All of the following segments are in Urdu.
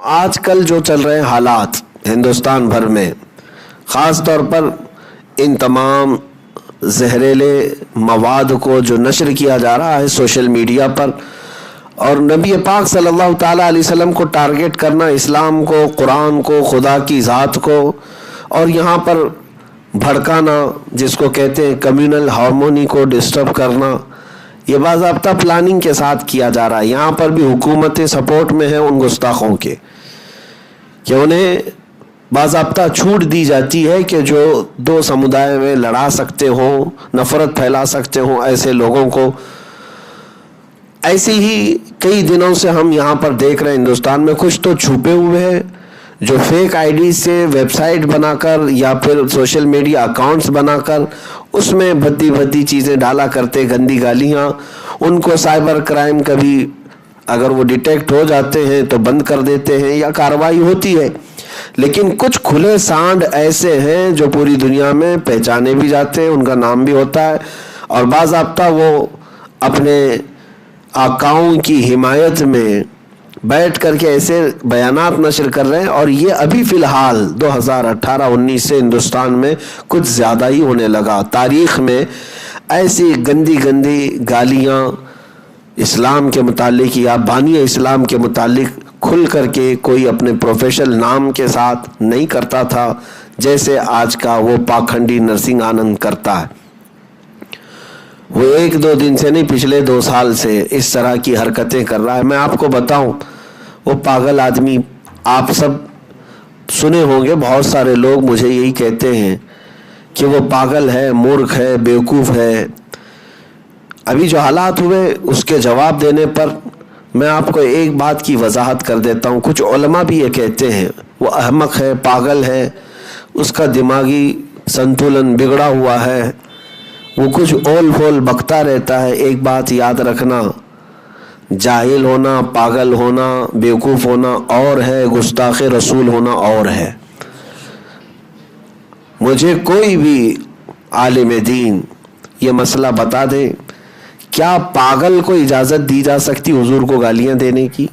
آج کل جو چل رہے حالات ہندوستان بھر میں، خاص طور پر ان تمام زہریلے مواد کو جو نشر کیا جا رہا ہے سوشل میڈیا پر، اور نبی پاک صلی اللہ تعالیٰ علیہ وسلم کو ٹارگٹ کرنا، اسلام کو، قرآن کو، خدا کی ذات کو، اور یہاں پر بھڑکانا جس کو کہتے ہیں کمیونل ہارمونی کو ڈسٹرب کرنا، یہ باضابطہ پلاننگ کے ساتھ کیا جا رہا ہے۔ یہاں پر بھی حکومتیں سپورٹ میں ہیں ان گستاخوں کے، کہ انہیں باضابطہ چھوٹ دی جاتی ہے کہ جو دو سمودائے میں لڑا سکتے ہوں، نفرت پھیلا سکتے ہوں، ایسے لوگوں کو۔ ایسے ہی کئی دنوں سے ہم یہاں پر دیکھ رہے ہیں ہندوستان میں کچھ تو چھپے ہوئے ہیں جو فیک آئی ڈی سے ویب سائٹ بنا کر یا پھر سوشل میڈیا اکاؤنٹس بنا کر اس میں بھدی چیزیں ڈالا کرتے، گندی گالیاں۔ ان کو سائبر کرائم کبھی اگر وہ ڈیٹیکٹ ہو جاتے ہیں تو بند کر دیتے ہیں یا کارروائی ہوتی ہے، لیکن کچھ کھلے سانڈ ایسے ہیں جو پوری دنیا میں پہچانے بھی جاتے ہیں، ان کا نام بھی ہوتا ہے، اور باضابطہ وہ اپنے آقاؤں کی حمایت میں بیٹھ کر کے ایسے بیانات نشر کر رہے ہیں۔ اور یہ ابھی فی الحال 2018-19 سے ہندوستان میں کچھ زیادہ ہی ہونے لگا۔ تاریخ میں ایسی گندی گالیاں اسلام کے متعلق یا بانی اسلام کے متعلق کھل کر کے کوئی اپنے پروفیشنل نام کے ساتھ نہیں کرتا تھا، جیسے آج کا وہ پاکھنڈی نرسنگ آنند کرتا ہے۔ وہ 1-2 دن سے نہیں، پچھلے 2 سال سے اس طرح کی حرکتیں کر رہا ہے۔ میں آپ کو بتاؤں، وہ پاگل آدمی، آپ سب سنے ہوں گے، بہت سارے لوگ مجھے یہی کہتے ہیں کہ وہ پاگل ہے، مورخ ہے، بیوقوف ہے۔ ابھی جو حالات ہوئے اس کے جواب دینے پر میں آپ کو ایک بات کی وضاحت کر دیتا ہوں۔ کچھ علماء بھی یہ کہتے ہیں وہ احمق ہے، پاگل ہے، اس کا دماغی سنتولن بگڑا ہوا ہے، وہ کچھ اول پھول بکتا رہتا ہے۔ ایک بات یاد رکھنا، جاہل ہونا، پاگل ہونا، بیوقوف ہونا اور ہے، گستاخ رسول ہونا اور ہے۔ مجھے کوئی بھی عالم دین یہ مسئلہ بتا دے، کیا پاگل کو اجازت دی جا سکتی حضور کو گالیاں دینے کی؟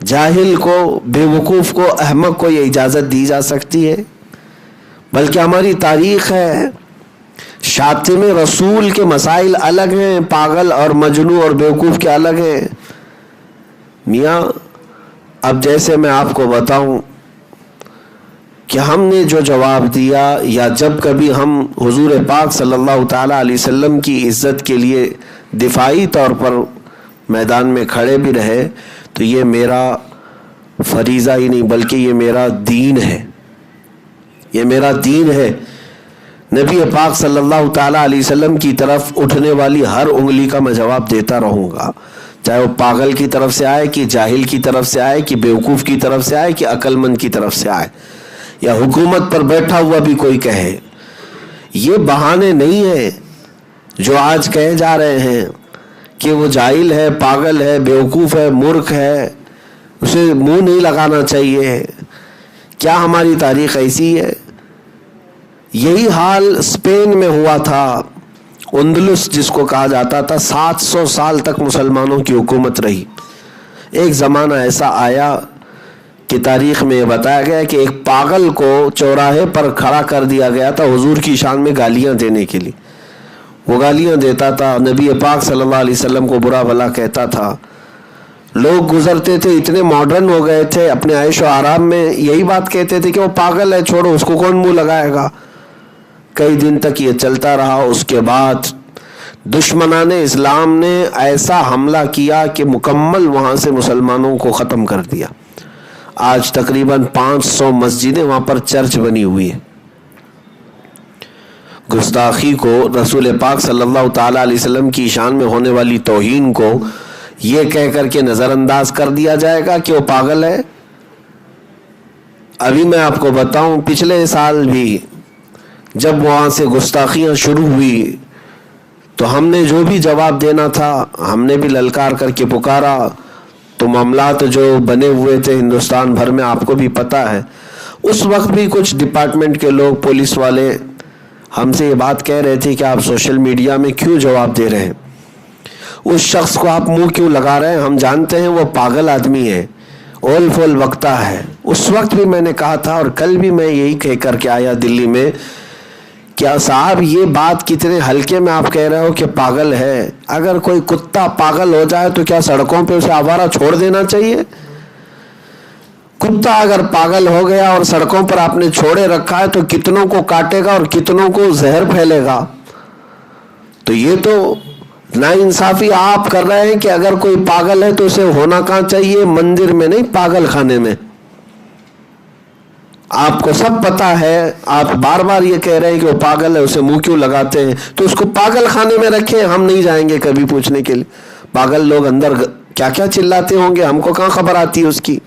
جاہل کو، بیوقوف کو، احمق کو یہ اجازت دی جا سکتی ہے؟ بلکہ ہماری تاریخ ہے، شاتم رسول کے مسائل الگ ہیں، پاگل اور مجنون اور بیوقوف کے الگ ہیں۔ میاں اب جیسے میں آپ کو بتاؤں کہ ہم نے جو جواب دیا، یا جب کبھی ہم حضور پاک صلی اللہ تعالیٰ علیہ وسلم کی عزت کے لیے دفاعی طور پر میدان میں کھڑے بھی رہے، تو یہ میرا فریضہ ہی نہیں بلکہ یہ میرا دین ہے، یہ میرا دین ہے۔ نبی پاک صلی اللہ تعالیٰ علیہ وسلم کی طرف اٹھنے والی ہر انگلی کا میں جواب دیتا رہوں گا، چاہے وہ پاگل کی طرف سے آئے، کہ جاہل کی طرف سے آئے، کہ بیوقوف کی طرف سے آئے، کہ عقل مند کی طرف سے آئے، یا حکومت پر بیٹھا ہوا بھی کوئی کہے۔ یہ بہانے نہیں ہیں جو آج کہے جا رہے ہیں کہ وہ جاہل ہے، پاگل ہے، بیوقوف ہے، مورخ ہے، اسے منہ نہیں لگانا چاہیے۔ کیا ہماری تاریخ ایسی ہے؟ یہی حال اسپین میں ہوا تھا، اندلس جس کو کہا جاتا تھا۔ 700 سال تک مسلمانوں کی حکومت رہی۔ ایک زمانہ ایسا آیا کہ تاریخ میں بتایا گیا کہ ایک پاگل کو چوراہے پر کھڑا کر دیا گیا تھا حضور کی شان میں گالیاں دینے کے لیے۔ وہ گالیاں دیتا تھا، نبی پاک صلی اللہ علیہ وسلم کو برا بھلا کہتا تھا۔ لوگ گزرتے تھے، اتنے ماڈرن ہو گئے تھے، اپنے عیش و آرام میں یہی بات کہتے تھے کہ وہ پاگل ہے، چھوڑو اس کو، کون منہ لگائے گا۔ کئی دن تک یہ چلتا رہا۔ اس کے بعد دشمنان اسلام نے ایسا حملہ کیا کہ مکمل وہاں سے مسلمانوں کو ختم کر دیا۔ آج تقریباً 500 مسجدیں وہاں پر چرچ بنی ہوئی ہیں۔ گستاخی کو، رسول پاک صلی اللہ تعالیٰ علیہ وسلم کی شان میں ہونے والی توہین کو یہ کہہ کر کے نظر انداز کر دیا جائے گا کہ وہ پاگل ہے۔ ابھی میں آپ کو بتاؤں، پچھلے سال بھی جب وہاں سے گستاخیاں شروع ہوئی تو ہم نے جو بھی جواب دینا تھا ہم نے بھی للکار کر کے پکارا۔ تو معاملات جو بنے ہوئے تھے ہندوستان بھر میں آپ کو بھی پتہ ہے، اس وقت بھی کچھ ڈپارٹمنٹ کے لوگ، پولیس والے ہم سے یہ بات کہہ رہے تھے کہ آپ سوشل میڈیا میں کیوں جواب دے رہے ہیں، اس شخص کو آپ منہ کیوں لگا رہے ہیں، ہم جانتے ہیں وہ پاگل آدمی ہے، اول فول وقتا ہے. اس وقت بھی میں نے کہا تھا اور کل بھی میں یہی کہہ کر کے آیا دلی میں، کیا صاحب یہ بات کتنے ہلکے میں آپ کہہ رہے ہو کہ پاگل ہے. اگر کوئی کتا پاگل ہو جائے تو کیا سڑکوں پہ اسے آوارہ چھوڑ دینا چاہیے؟ کتا اگر پاگل ہو گیا اور سڑکوں پر آپ نے چھوڑے رکھا ہے تو کتنوں کو کاٹے گا اور کتنوں کو زہر پھیلے گا. تو یہ تو ناانصافی آپ کر رہے ہیں کہ اگر کوئی پاگل ہے تو اسے ہونا کہاں چاہیے؟ مندر میں نہیں، پاگل خانے میں. آپ کو سب پتا ہے، آپ بار بار یہ کہہ رہے ہیں کہ وہ پاگل ہے، اسے منہ کیوں لگاتے ہیں؟ تو اس کو پاگل خانے میں رکھیں، ہم نہیں جائیں گے کبھی پوچھنے کے لیے. پاگل لوگ اندر کیا کیا چلاتے ہوں گے، ہم کو کہاں خبر آتی ہے اس کی.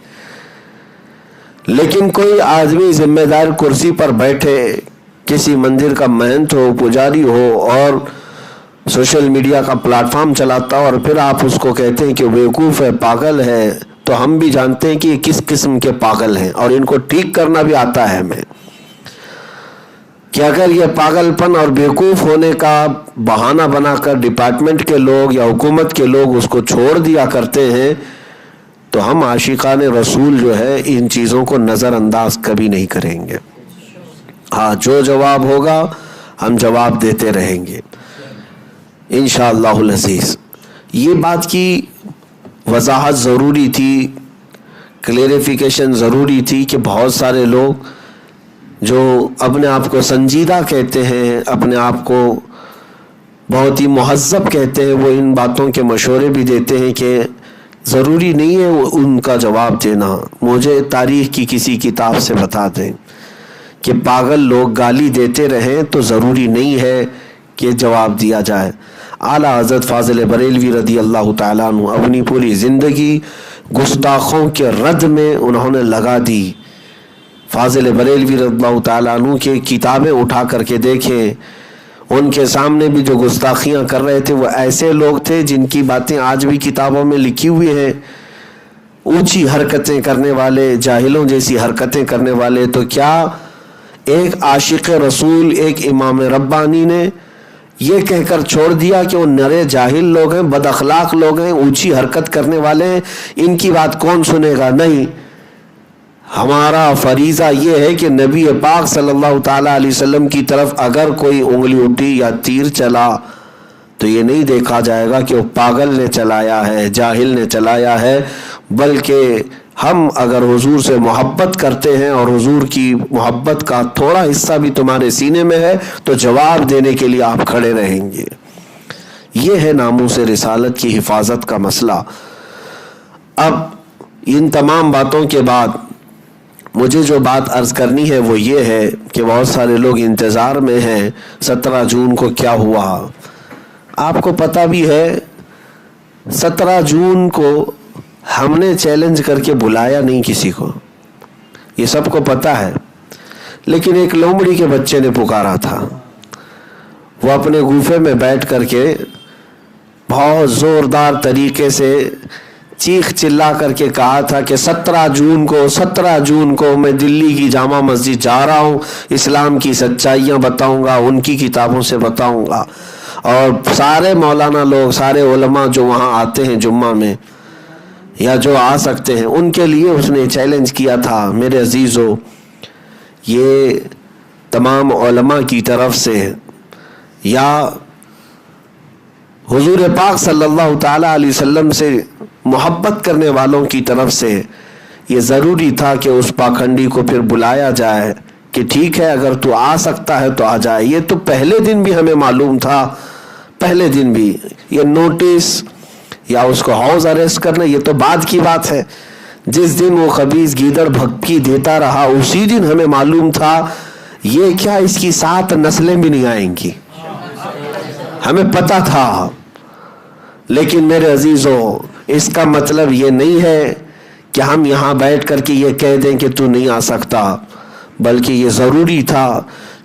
لیکن کوئی آدمی ذمہ دار کرسی پر بیٹھے، کسی مندر کا مہنت ہو، پجاری ہو اور سوشل میڈیا کا پلیٹ فارم چلاتا ہو، اور پھر آپ اس کو کہتے ہیں کہ بیوقوف ہے، پاگل ہے. تو ہم بھی جانتے ہیں کہ یہ کس قسم کے پاگل ہیں اور ان کو ٹھیک کرنا بھی آتا ہے ہمیں. کہ اگر یہ پاگل پن اور بیوقوف ہونے کا بہانہ بنا کر ڈپارٹمنٹ کے لوگ یا حکومت کے لوگ اس کو چھوڑ دیا کرتے ہیں تو ہم عاشقان رسول جو ہے ان چیزوں کو نظر انداز کبھی نہیں کریں گے. ہاں، جو جواب ہوگا ہم جواب دیتے رہیں گے انشاءاللہ العزیز. یہ بات کی وضاحت ضروری تھی، کلیریفیکیشن ضروری تھی کہ بہت سارے لوگ جو اپنے آپ کو سنجیدہ کہتے ہیں، اپنے آپ کو بہت ہی مہذب کہتے ہیں، وہ ان باتوں کے مشورے بھی دیتے ہیں کہ ضروری نہیں ہے وہ ان کا جواب دینا. مجھے تاریخ کی کسی کتاب سے بتا دیں کہ پاگل لوگ گالی دیتے رہیں تو ضروری نہیں ہے کہ جواب دیا جائے. اعلیٰ حضرت فاضل بریلوی رضی اللہ تعالیٰ عنہ اپنی پوری زندگی گستاخوں کے رد میں انہوں نے لگا دی. فاضل بریلوی رضی اللہ تعالیٰ عنہ کی کتابیں اٹھا کر کے دیکھیں، ان کے سامنے بھی جو گستاخیاں کر رہے تھے وہ ایسے لوگ تھے جن کی باتیں آج بھی کتابوں میں لکھی ہوئی ہیں. اونچی حرکتیں کرنے والے، جاہلوں جیسی حرکتیں کرنے والے. تو کیا ایک عاشق رسول، ایک امام ربانی نے یہ کہہ کر چھوڑ دیا کہ وہ نرے جاہل لوگ ہیں، بد اخلاق لوگ ہیں، اونچی حرکت کرنے والے ہیں، ان کی بات کون سنے گا؟ نہیں. ہمارا فریضہ یہ ہے کہ نبی پاک صلی اللہ تعالیٰ علیہ وسلم کی طرف اگر کوئی انگلی اٹھی یا تیر چلا تو یہ نہیں دیکھا جائے گا کہ وہ پاگل نے چلایا ہے، جاہل نے چلایا ہے، بلکہ ہم اگر حضور سے محبت کرتے ہیں اور حضور کی محبت کا تھوڑا حصہ بھی تمہارے سینے میں ہے تو جواب دینے کے لیے آپ کھڑے رہیں گے. یہ ہے ناموس رسالت کی حفاظت کا مسئلہ. اب ان تمام باتوں کے بعد مجھے جو بات عرض کرنی ہے وہ یہ ہے کہ بہت سارے لوگ انتظار میں ہیں 17 جون کو کیا ہوا. آپ کو پتہ بھی ہے 17 جون کو ہم نے چیلنج کر کے بلایا نہیں کسی کو، یہ سب کو پتہ ہے. لیکن ایک لومڑی کے بچے نے پکارا تھا. وہ اپنے گوفے میں بیٹھ کر کے بہت زوردار طریقے سے چیخ چلا کر کے کہا تھا کہ 17 جون کو میں دلی کی جامع مسجد جا رہا ہوں، اسلام کی سچائیاں بتاؤں گا، ان کی کتابوں سے بتاؤں گا. اور سارے مولانا لوگ، سارے علماء جو وہاں آتے ہیں جمعہ میں یا جو آ سکتے ہیں، ان کے لیے اس نے چیلنج کیا تھا. میرے عزیزو، یہ تمام علماء کی طرف سے یا حضور پاک صلی اللہ تعالیٰ علیہ وسلم سے محبت کرنے والوں کی طرف سے یہ ضروری تھا کہ اس پاکھنڈی کو پھر بلایا جائے کہ ٹھیک ہے اگر تو آ سکتا ہے تو آ جائے. یہ تو پہلے دن بھی ہمیں معلوم تھا، پہلے دن بھی. یہ نوٹس یا اس کو ہاؤس اریسٹ کرنا یہ تو بعد کی بات ہے. جس دن وہ خبیث گیدڑ بھپکی دیتا رہا اسی دن ہمیں معلوم تھا یہ کیا اس کی 7 نسلیں بھی نہیں آئیں گی، ہمیں پتا تھا. لیکن میرے عزیزو، اس کا مطلب یہ نہیں ہے کہ ہم یہاں بیٹھ کر کے یہ کہہ دیں کہ تو نہیں آ سکتا، بلکہ یہ ضروری تھا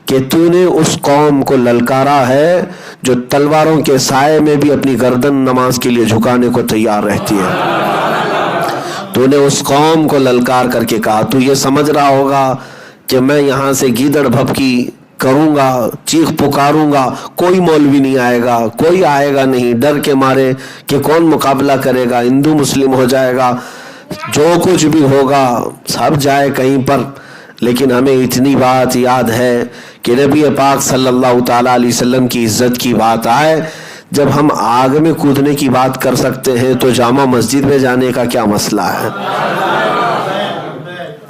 کہ تو نے اس قوم کو للکارا ہے جو تلواروں کے سائے میں بھی اپنی گردن نماز کے لیے جھکانے کو تیار رہتی ہے. تو نے اس قوم کو للکار کر کے کہا. تو یہ سمجھ رہا ہوگا کہ میں یہاں سے گیدڑ بھپکی کروں گا، چیخ پکاروں گا، کوئی مولوی نہیں آئے گا، کوئی آئے گا نہیں، ڈر کے مارے کہ کون مقابلہ کرے گا، ہندو مسلم ہو جائے گا. جو کچھ بھی ہوگا سب جائے کہیں پر، لیکن ہمیں اتنی بات یاد ہے کہ نبی پاک صلی اللہ تعالیٰ علیہ وسلم کی عزت کی بات آئے، جب ہم آگ میں کودنے کی بات کر سکتے ہیں تو جامع مسجد میں جانے کا کیا مسئلہ ہے؟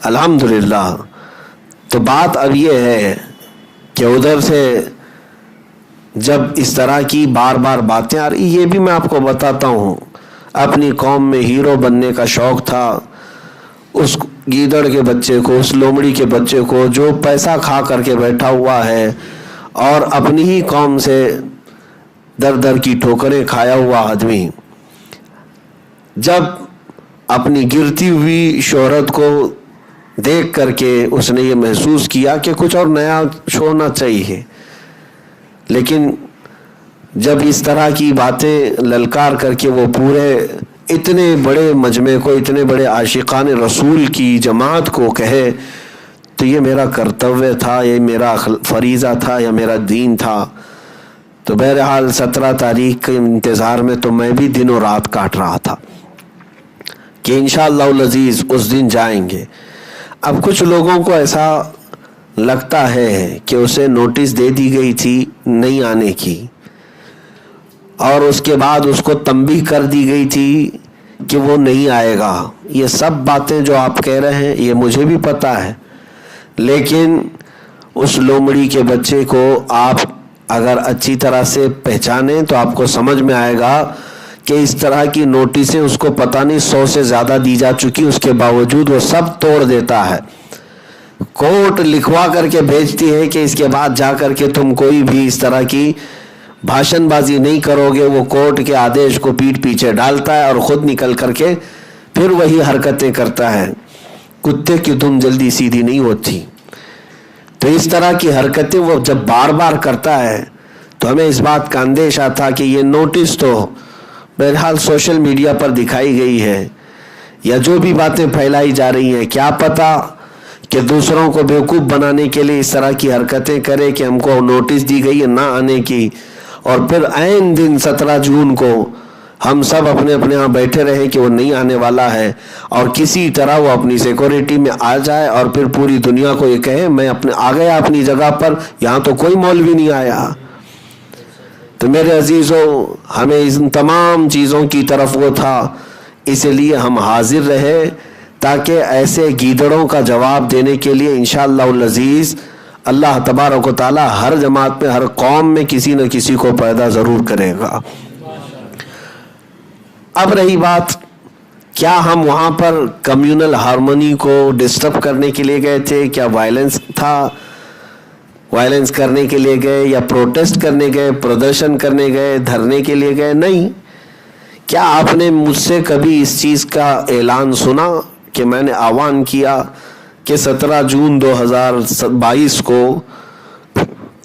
الحمدللہ۔ تو بات اب یہ ہے کہ ادھر سے جب اس طرح کی بار بار باتیں آ رہی، یہ بھی میں آپ کو بتاتا ہوں، اپنی قوم میں ہیرو بننے کا شوق تھا، اس گیدڑ کے بچے کو، اس لومڑی کے بچے کو جو پیسہ کھا کر کے بیٹھا ہوا ہے اور اپنی ہی قوم سے در در کی ٹھوکریں کھایا ہوا آدمی، جب اپنی گرتی ہوئی شہرت کو دیکھ کر کے اس نے یہ محسوس کیا کہ کچھ اور نیا چھوڑنا چاہیے، لیکن جب اس طرح کی باتیں للکار کر کے وہ پورے اتنے بڑے مجمع کو، اتنے بڑے عاشقان رسول کی جماعت کو کہے، تو یہ میرا کرتویہ تھا، یہ میرا فریضہ تھا، یا میرا دین تھا۔ تو بہرحال 17 تاریخ کے انتظار میں تو میں بھی دن و رات کاٹ رہا تھا کہ انشاءاللہ العزیز اس دن جائیں گے۔ اب کچھ لوگوں کو ایسا لگتا ہے کہ اسے نوٹس دے دی گئی تھی نہیں آنے کی، اور اس کے بعد اس کو تنبیہ کر دی گئی تھی کہ وہ نہیں آئے گا۔ یہ سب باتیں جو آپ کہہ رہے ہیں یہ مجھے بھی پتا ہے، لیکن اس لومڑی کے بچے کو آپ اگر اچھی طرح سے پہچانیں تو آپ کو سمجھ میں آئے گا کہ اس طرح کی نوٹسیں اس کو پتہ نہیں 100 سے زیادہ دی جا چکی، اس کے باوجود وہ سب توڑ دیتا ہے۔ کورٹ لکھوا کر کے بھیجتی ہے کہ اس کے بعد جا کر کے تم کوئی بھی اس طرح کی بھاشن بازی نہیں کرو گے، وہ کورٹ کے آدیش کو پیٹھ پیچھے ڈالتا ہے اور خود نکل کر کے پھر وہی حرکتیں کرتا ہے۔ کتے کی دم جلدی سیدھی نہیں ہوتی، تو اس طرح کی حرکتیں وہ جب بار بار کرتا ہے تو ہمیں اس بات کا اندیشہ تھا کہ یہ نوٹس تو بہرحال سوشل میڈیا پر دکھائی گئی ہے، یا جو بھی باتیں پھیلائی جا رہی ہیں، کیا پتہ کہ دوسروں کو بیوقوف بنانے کے لیے اس طرح کی حرکتیں کرے کہ ہم کو نوٹس دی گئی ہے نہ آنے کی، اور پھر عین دن 17 جون کو ہم سب اپنے اپنے ہاں بیٹھے رہے کہ وہ نہیں آنے والا ہے، اور کسی طرح وہ اپنی سیکورٹی میں آ جائے اور پھر پوری دنیا کو یہ کہے میں آ گیا اپنی جگہ پر، یہاں تو کوئی مولوی نہیں آیا۔ تو میرے عزیزوں، ہمیں ان تمام چیزوں کی طرف وہ تھا، اس لیے ہم حاضر رہے تاکہ ایسے گیدڑوں کا جواب دینے کے لیے انشاءاللہ العزیز اللہ تبارک و تعالی ہر جماعت میں، ہر قوم میں کسی نہ کسی کو پیدا ضرور کرے گا۔ اب رہی بات، کیا ہم وہاں پر کمیونل ہارمونی کو ڈسٹرب کرنے کے لیے گئے تھے؟ کیا وائلنس تھا؟ وائلنس کرنے کے لیے گئے یا پروٹیسٹ کرنے گئے، پردرشن کرنے گئے، دھرنے کے لیے گئے؟ نہیں۔ کیا آپ نے مجھ سے کبھی اس چیز کا اعلان سنا کہ میں نے آہوان کیا کہ 17 جون 2022 کو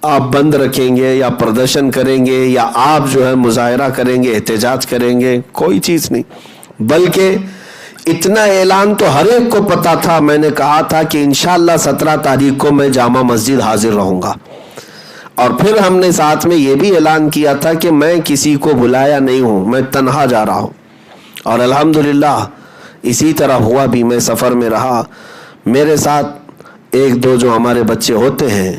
آپ بند رکھیں گے یا پردرشن کریں گے یا آپ جو ہے مظاہرہ کریں گے، احتجاج کریں گے؟ کوئی چیز نہیں، بلکہ اتنا اعلان تو ہر ایک کو پتا تھا۔ میں نے کہا تھا کہ انشاءاللہ 17 تاریخ کو میں جامع مسجد حاضر رہوں گا، اور پھر ہم نے ساتھ میں یہ بھی اعلان کیا تھا کہ میں کسی کو بلایا نہیں ہوں، میں تنہا جا رہا ہوں، اور الحمدللہ اسی طرح ہوا بھی۔ میں سفر میں رہا، میرے ساتھ ایک دو جو ہمارے بچے ہوتے ہیں